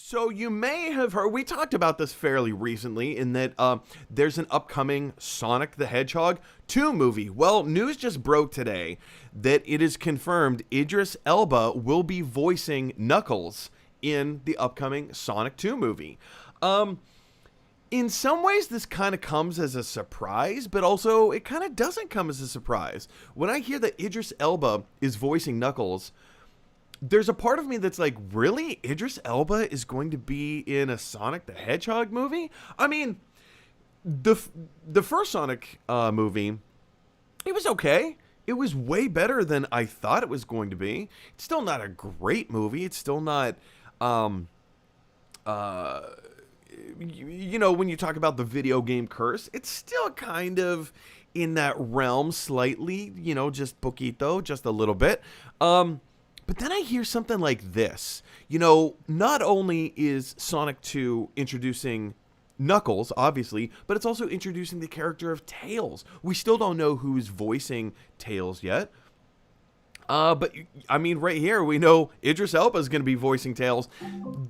So you may have heard, we talked about this fairly recently in that there's an upcoming Sonic the Hedgehog 2 movie. Well, news just broke today that it is confirmed Idris Elba will be voicing Knuckles in the upcoming Sonic 2 movie. In some ways, this kind of comes as a surprise, but also it kind of doesn't come as a surprise. When I hear that Idris Elba is voicing Knuckles, there's a part of me that's like, really? Idris Elba is going to be in a Sonic the Hedgehog movie? I mean, the first Sonic movie, it was okay. It was way better than I thought it was going to be. It's still not a great movie. It's still not, when you talk about the video game curse, it's still kind of in that realm slightly, just poquito, just a little bit. But then I hear something like this. Not only is Sonic 2 introducing Knuckles, obviously, but it's also introducing the character of Tails. We still don't know who's voicing Tails yet. But, I mean, right here, we know Idris Elba is going to be voicing Tails.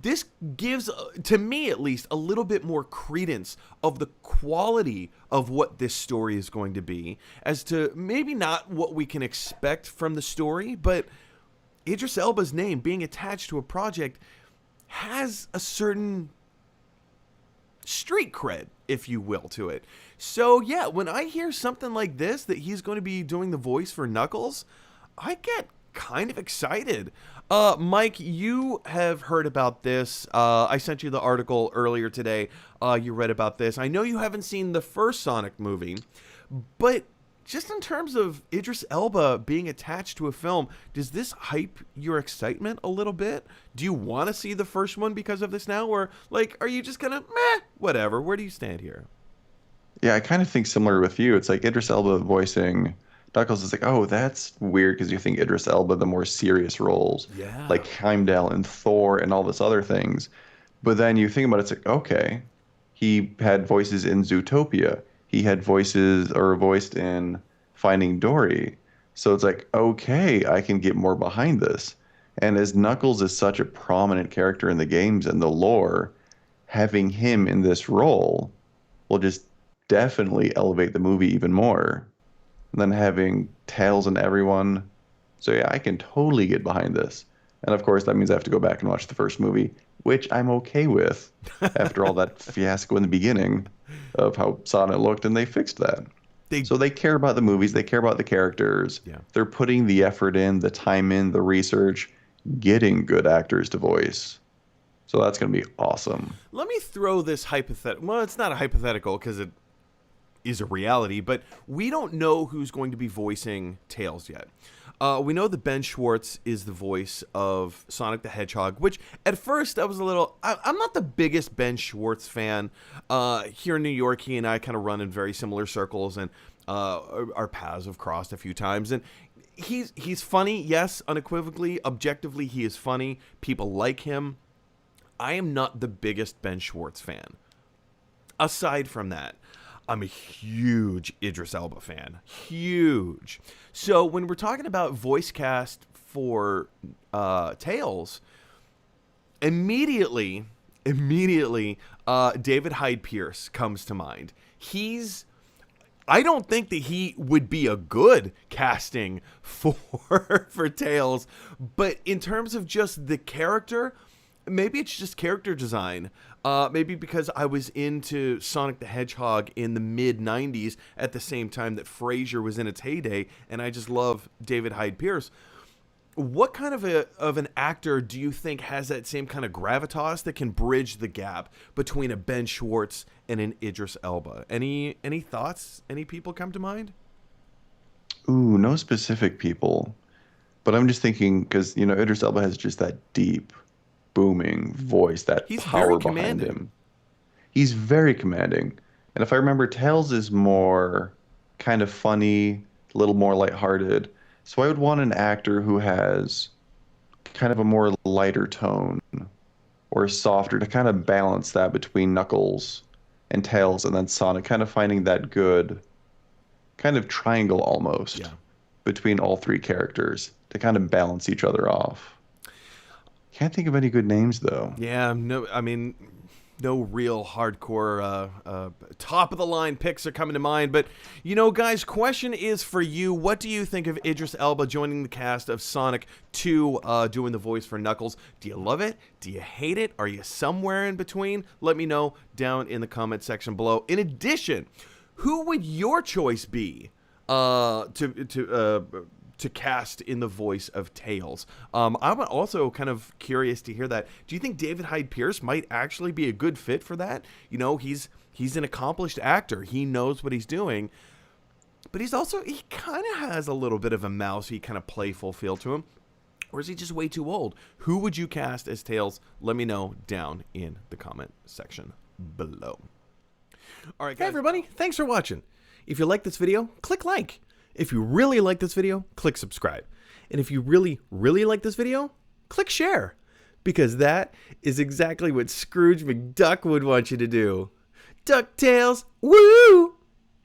This gives, to me at least, a little bit more credence of the quality of what this story is going to be, as to maybe not what we can expect from the story, but Idris Elba's name being attached to a project has a certain street cred, if you will, to it. So, yeah, when I hear something like this, that he's going to be doing the voice for Knuckles, I get kind of excited. Mike, you have heard about this. I sent you the article earlier today. You read about this. I know you haven't seen the first Sonic movie, but just in terms of Idris Elba being attached to a film, does this hype your excitement a little bit? Do you want to see the first one because of this now? Or, are you just kind of, whatever? Where do you stand here? Yeah, I kind of think similar with you. It's like Idris Elba voicing Knuckles is like, oh, that's weird because you think Idris Elba, the more serious roles, Yeah. like Heimdall and Thor and all this other things. But then you think about it, it's like, okay, he had voices in Zootopia. He had voices or voiced in Finding Dory. So it's like, okay, I can get more behind this. And as Knuckles is such a prominent character in the games and the lore, having him in this role will just definitely elevate the movie even more. And then having Tails and everyone. So yeah, I can totally get behind this. And of course, that means I have to go back and watch the first movie, which I'm okay with after all that fiasco in the beginning of how Sonic looked, and they fixed that. So they care about the movies, they care about the characters. Yeah. They're putting the effort in, the time in, the research, getting good actors to voice. So that's going to be awesome. Let me throw this hypothetical. Well, it's not a hypothetical because it is a reality, but we don't know who's going to be voicing Tails yet. We know that Ben Schwartz is the voice of Sonic the Hedgehog, which at first I was a little... I'm not the biggest Ben Schwartz fan. Here in New York, he and I kind of run in very similar circles, and our paths have crossed a few times. And he's funny, yes, unequivocally. Objectively, he is funny. People like him. I am not the biggest Ben Schwartz fan. Aside from that, I'm a huge Idris Elba fan. Huge. So when we're talking about voice cast for Tails, immediately, David Hyde Pierce comes to mind. I don't think that he would be a good casting for Tails, but in terms of just the character, maybe it's just character design. Maybe because I was into Sonic the Hedgehog in the mid-'90s at the same time that Frasier was in its heyday, and I just love David Hyde Pierce. What kind of an actor do you think has that same kind of gravitas that can bridge the gap between a Ben Schwartz and an Idris Elba? Any thoughts? Any people come to mind? Ooh, no specific people. But I'm just thinking, because, Idris Elba has just that deep, booming voice, that He's power very behind commanding. him. He's very commanding. And if I remember, Tails is more kind of funny, a little more lighthearted. So I would want an actor who has kind of a more lighter tone or softer to kind of balance that between Knuckles and Tails, and then Sonic, kind of finding that good kind of triangle almost Yeah. between all three characters to kind of balance each other off. Can't think of any good names though. Yeah, no, I mean, no real hardcore top of the line picks are coming to mind. But, you know, guys, question is for you. What do you think of Idris Elba joining the cast of Sonic 2, doing the voice for Knuckles? Do you love it? Do you hate it? Are you somewhere in between? Let me know down in the comment section below. In addition, who would your choice be to cast in the voice of Tails? I'm also kind of curious to hear that. Do you think David Hyde Pierce might actually be a good fit for that? You know, he's an accomplished actor. He knows what he's doing. But he kind of has a little bit of a mousy, kind of playful feel to him. Or is he just way too old? Who would you cast as Tails? Let me know down in the comment section below. All right, guys. Hey, everybody. Thanks for watching. If you like this video, click like. If you really like this video, click subscribe. And if you really, really like this video, click share. Because that is exactly what Scrooge McDuck would want you to do. DuckTales, woo!